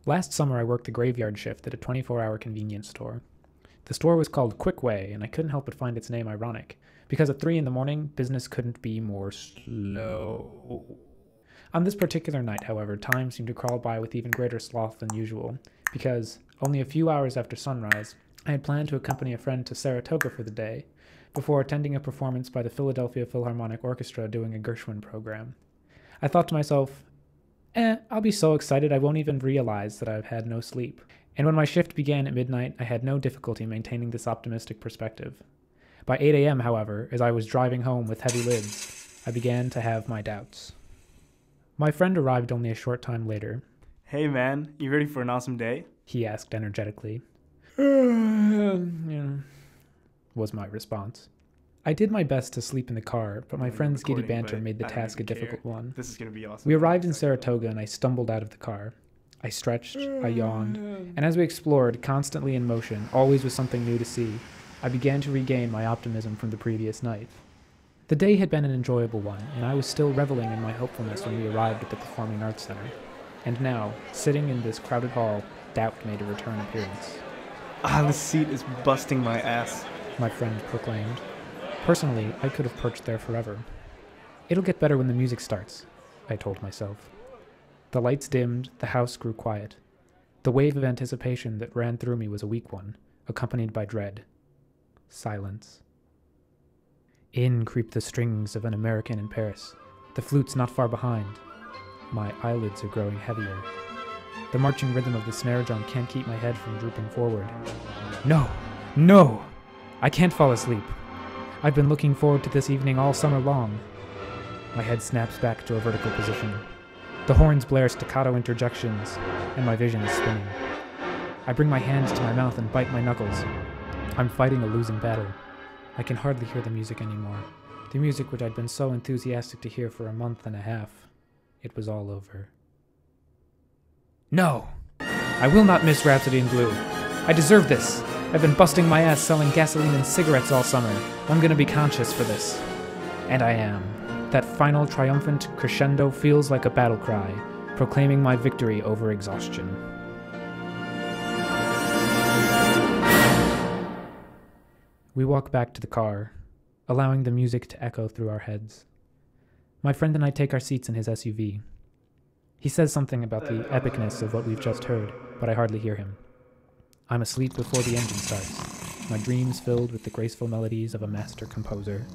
Last summer I worked the graveyard shift at a 24-hour convenience store. The store was called Quick Way, and I couldn't help but find its name ironic, because at 3 in the morning, business couldn't be more slow. On this particular night, however, time seemed to crawl by with even greater sloth than usual, because, only a few hours after sunrise, I had planned to accompany a friend to Saratoga for the day, before attending a performance by the Philadelphia Philharmonic Orchestra doing a Gershwin program. I thought to myself, I'll be so excited I won't even realize that I've had no sleep. And when my shift began at midnight, I had no difficulty maintaining this optimistic perspective. By 8 a.m., however, as I was driving home with heavy lids, I began to have my doubts. My friend arrived only a short time later. Hey man, you ready for an awesome day? He asked energetically. Yeah, was my response. I did my best to sleep in the car, but my friend's giddy banter made the task a difficult one. This is going to be awesome. We arrived in Saratoga and I stumbled out of the car. I stretched, I yawned, and as we explored, constantly in motion, always with something new to see, I began to regain my optimism from the previous night. The day had been an enjoyable one, and I was still reveling in my hopefulness when we arrived at the Performing Arts Center. And now, sitting in this crowded hall, doubt made a return appearance. This seat is busting my ass, my friend proclaimed. Personally, I could have perched there forever. It'll get better when the music starts, I told myself. The lights dimmed, the house grew quiet. The wave of anticipation that ran through me was a weak one, accompanied by dread. Silence. In creep the strings of an American in Paris, the flute's not far behind. My eyelids are growing heavier. The marching rhythm of the snare drum can't keep my head from drooping forward. No! No! I can't fall asleep. I've been looking forward to this evening all summer long. My head snaps back to a vertical position. The horns blare staccato interjections, and my vision is spinning. I bring my hands to my mouth and bite my knuckles. I'm fighting a losing battle. I can hardly hear the music anymore. The music which I'd been so enthusiastic to hear for a month and a half. It was all over. No! I will not miss Rhapsody in Blue. I deserve this. I've been busting my ass selling gasoline and cigarettes all summer. I'm gonna be conscious for this. And I am. That final triumphant crescendo feels like a battle cry, proclaiming my victory over exhaustion. We walk back to the car, allowing the music to echo through our heads. My friend and I take our seats in his SUV. He says something about the epicness of what we've just heard, but I hardly hear him. I'm asleep before the engine starts, my dreams filled with the graceful melodies of a master composer.